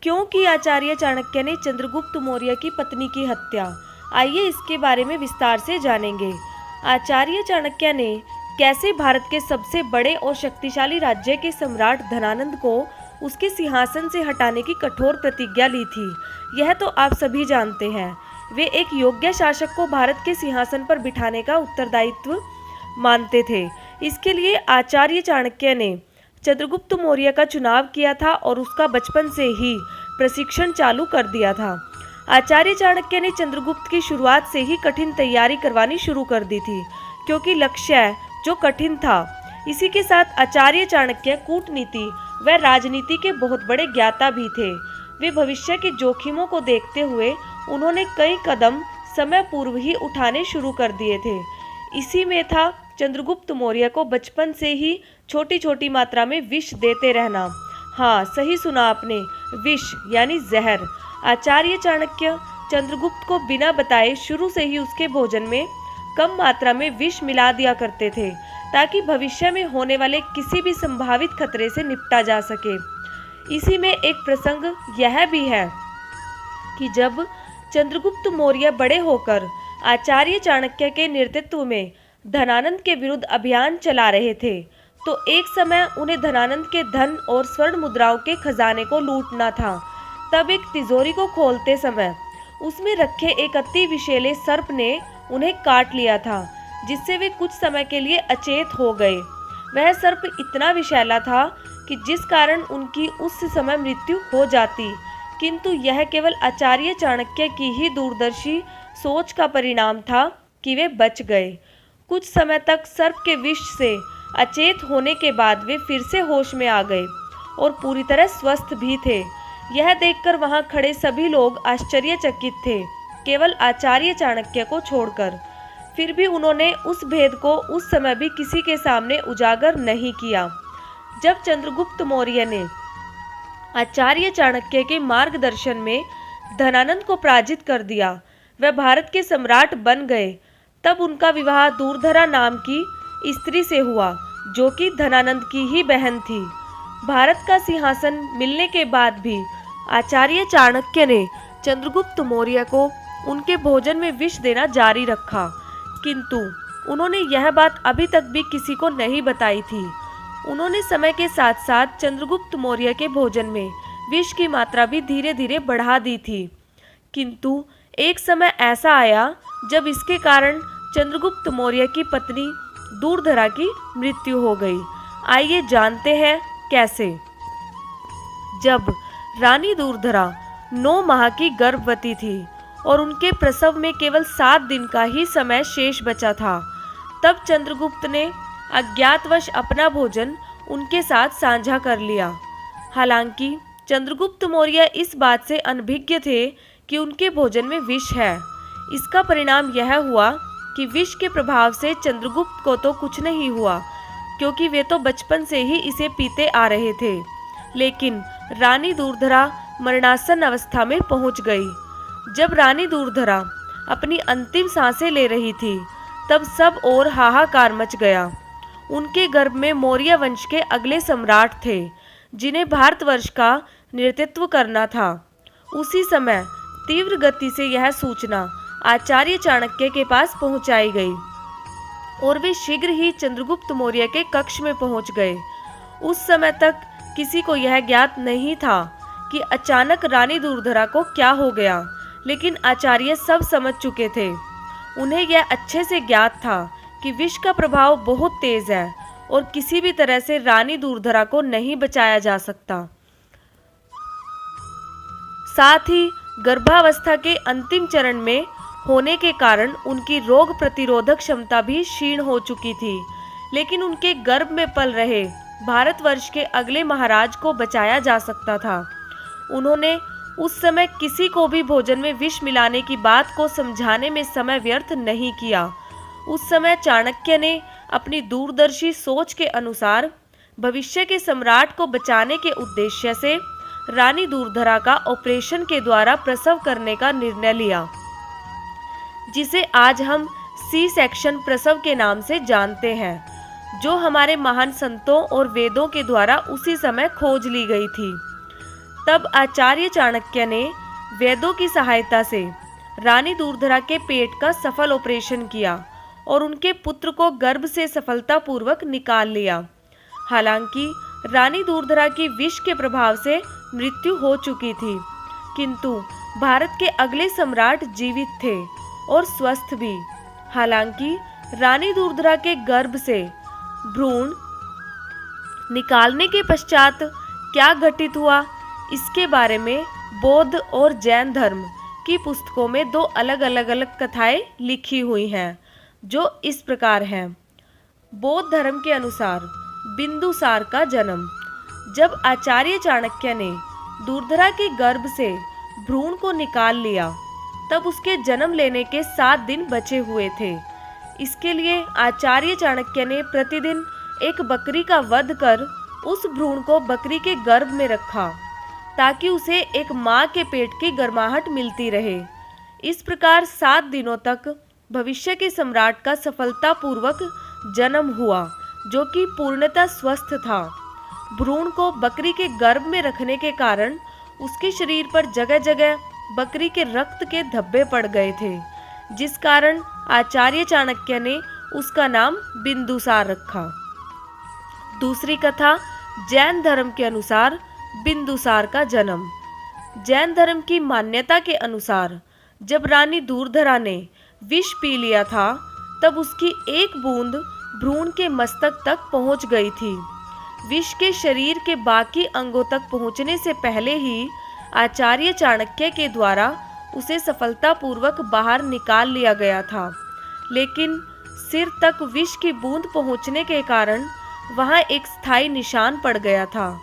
क्यों की आचार्य चाणक्य ने चंद्रगुप्त मौर्य की पत्नी की हत्या? आइए इसके बारे में विस्तार से जानेंगे। आचार्य चाणक्य ने कैसे भारत के सबसे बड़े और शक्तिशाली राज्य के सम्राट धनानंद को उसके सिंहासन से हटाने की कठोर प्रतिज्ञा ली थी, यह तो आप सभी जानते हैं। वे एक योग्य शासक को भारत के सिंहासन पर बिठाने का उत्तरदायित्व मानते थे। इसके लिए आचार्य चाणक्य ने चंद्रगुप्त मौर्य का चुनाव किया था और उसका बचपन से ही प्रशिक्षण चालू कर दिया था। आचार्य चाणक्य ने चंद्रगुप्त की शुरुआत से ही कठिन तैयारी करवानी शुरू कर दी थी, क्योंकि लक्ष्य जो कठिन था। इसी के साथ आचार्य चाणक्य कूटनीति व राजनीति के बहुत बड़े ज्ञाता भी थे। वे भविष्य के जोखिमों को देखते हुए उन्होंने कई कदम समय पूर्व ही उठाने शुरू कर दिए थे। इसी में था चंद्रगुप्त मौर्य को बचपन से ही छोटी छोटी मात्रा में विष देते रहना। हाँ, सही सुना आपने, विष यानी जहर। आचार्य चाणक्य चंद्रगुप्त को बिना बताए शुरू से ही उसके भोजन में कम मात्रा में विष मिला दिया करते थे, ताकि भविष्य में होने वाले किसी भी संभावित खतरे से निपटा जा सके। इसी में एक प्रसंग यह भी है कि जब चंद्रगुप्त मौर्य बड़े होकर आचार्य चाणक्य के नेतृत्व में धनानंद के विरुद्ध अभियान चला रहे थे, तो एक समय उन्हें धनानंद के धन और स्वर्ण मुद्राओं के खजाने को लूटना था। तब एक तिजोरी को खोलते समय उसमें रखे एक अति विषैले सर्प ने उन्हें काट लिया था, जिससे वे कुछ समय के लिए अचेत हो गए। वह सर्प इतना विषैला था कि जिस कारण उनकी उस समय मृत्यु हो जाती, किंतु यह केवल आचार्य चाणक्य की ही दूरदर्शी सोच का परिणाम था कि वे बच गए। कुछ समय तक सर्प के विष से अचेत होने के बाद वे फिर से होश में आ गए और पूरी तरह स्वस्थ भी थे। यह देखकर वहां खड़े सभी लोग आश्चर्यचकित थे, केवल आचार्य चाणक्य को छोड़कर। फिर भी उन्होंने उस भेद को उस समय भी किसी के सामने उजागर नहीं किया। जब चंद्रगुप्त मौर्य ने आचार्य चाणक्य के मार्गदर्शन में धनानंद को पराजित कर दिया, वह भारत के सम्राट बन गए। तब उनका विवाह दूरधरा नाम की स्त्री से हुआ, जो कि धनानंद की ही बहन थी। भारत का सिंहासन मिलने के बाद भी आचार्य चाणक्य ने चंद्रगुप्त मौर्य को उनके भोजन में विष देना जारी रखा, किंतु उन्होंने यह बात अभी तक भी किसी को नहीं बताई थी। उन्होंने समय के साथ साथ चंद्रगुप्त मौर्य के भोजन में विष की मात्रा भी धीरे धीरे बढ़ा दी थी, किंतु एक समय ऐसा आया जब इसके कारण चंद्रगुप्त मौर्य की पत्नी दूरधरा की मृत्यु हो गई। आइए जानते हैं कैसे। जब रानी दूरधरा 9 माह की गर्भवती थी और उनके प्रसव में केवल 7 दिन का ही समय शेष बचा था, तब चंद्रगुप्त ने अज्ञातवश अपना भोजन उनके साथ साझा कर लिया। हालांकि चंद्रगुप्त मौर्य इस बात से अनभिज्ञ थे कि उनके भोजन में विष है। इसका परिणाम यह हुआ कि विष के प्रभाव से चंद्रगुप्त को तो कुछ नहीं हुआ, क्योंकि वे तो बचपन से ही इसे पीते आ रहे थे, लेकिन रानी दूरधरा मरणासन अवस्था में पहुंच गई। जब रानी दूरधरा अपनी अंतिम सांसें ले रही थी, तब सब ओर हाहाकार मच गया। उनके गर्भ में मौर्य वंश के अगले सम्राट थे, जिन्हें भारतवर्ष का नेतृत्व करना था। उसी समय तीव्र गति से यह सूचना आचार्य चाणक्य के पास पहुंचाई गई और वे शीघ्र ही चंद्रगुप्त मौर्य के कक्ष में पहुंच गए। उस समय तक किसी को यह ज्ञात नहीं था कि अचानक रानी दूरधरा को क्या हो गया, लेकिन आचार्य सब समझ चुके थे। उन्हें यह अच्छे से ज्ञात था कि विष का प्रभाव बहुत तेज है और किसी भी तरह से रानी दूरधरा को नहीं बचाया जा सकता। साथ ही गर्भावस्था के अंतिम चरण में होने के कारण उनकी रोग प्रतिरोधक क्षमता भी क्षीण हो चुकी थी, लेकिन उनके गर्भ में पल रहे भारतवर्ष के अगले महाराज को बचाया जा सकता था। उन्होंने उस समय किसी को भी भोजन में विष मिलाने की बात को समझाने में समय व्यर्थ नहीं किया। उस समय चाणक्य ने अपनी दूरदर्शी सोच के अनुसार भविष्य के सम्राट को बचाने के उद्देश्य से रानी दूरधरा का ऑपरेशन के द्वारा प्रसव करने का निर्णय लिया, जिसे आज हम सी सेक्शन प्रसव के नाम से जानते हैं, जो हमारे महान संतों और वेदों के द्वारा उसी समय खोज ली गई थी। तब आचार्य चाणक्य ने वैद्यों की सहायता से रानी दूरधरा के पेट का सफल ऑपरेशन किया और उनके पुत्र को गर्भ से सफलतापूर्वक निकाल लिया। हालांकि रानी दूरधरा की विष के प्रभाव से मृत्यु हो चुकी थी, किंतु भारत के अगले सम्राट जीवित थे और स्वस्थ भी। हालांकि रानी दूरधरा के गर्भ से भ्रूण निकालने के पश्चात क्या घटित हुआ, इसके बारे में बौद्ध और जैन धर्म की पुस्तकों में दो अलग अलग कथाएं लिखी हुई हैं, जो इस प्रकार हैं। बौद्ध धर्म के अनुसार बिंदुसार का जन्म। जब आचार्य चाणक्य ने दूरधरा के गर्भ से भ्रूण को निकाल लिया, तब उसके जन्म लेने के 7 दिन बचे हुए थे। इसके लिए आचार्य चाणक्य ने प्रतिदिन एक बकरी का वध कर उस भ्रूण को बकरी के गर्भ में रखा, ताकि उसे एक माँ के पेट की गर्माहट मिलती रहे। इस प्रकार 7 दिनों तक भविष्य के सम्राट का सफलतापूर्वक जन्म हुआ, जो कि पूर्णतः स्वस्थ था। भ्रूण को बकरी के गर्भ में रखने के कारण उसके शरीर पर जगह जगह बकरी के रक्त के धब्बे पड़ गए थे, जिस कारण आचार्य चाणक्य ने उसका नाम बिंदुसार रखा। दूसरी कथा जैन धर्म के अनुसार बिंदुसार का जन्म। जैन धर्म की मान्यता के अनुसार जब रानी दूरधरा ने विष पी लिया था, तब उसकी एक बूंद भ्रूण के मस्तक तक पहुंच गई थी। विष के शरीर के बाकी अंगों तक पहुंचने से पहले ही आचार्य चाणक्य के द्वारा उसे सफलतापूर्वक बाहर निकाल लिया गया था, लेकिन सिर तक विष की बूंद पहुंचने के कारण वहां एक स्थायी निशान पड़ गया था,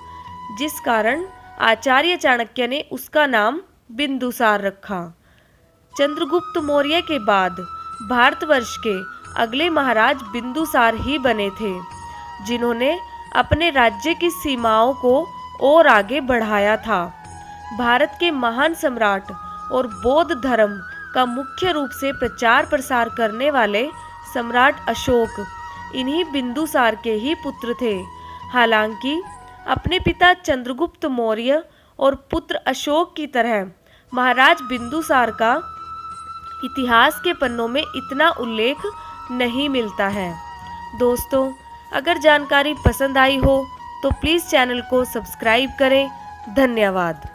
जिस कारण आचार्य चाणक्य ने उसका नाम बिंदुसार रखा। चंद्रगुप्त मौर्य के बाद भारतवर्ष के अगले महाराज बिंदुसार ही बने थे, जिन्होंने अपने राज्य की सीमाओं को और आगे बढ़ाया था। भारत के महान सम्राट और बौद्ध धर्म का मुख्य रूप से प्रचार प्रसार करने वाले सम्राट अशोक इन्हीं बिंदुसार के ही पुत्र थे। हालांकि अपने पिता चंद्रगुप्त मौर्य और पुत्र अशोक की तरह महाराज बिंदुसार का इतिहास के पन्नों में इतना उल्लेख नहीं मिलता है। दोस्तों, अगर जानकारी पसंद आई हो तो प्लीज़ चैनल को सब्सक्राइब करें। धन्यवाद।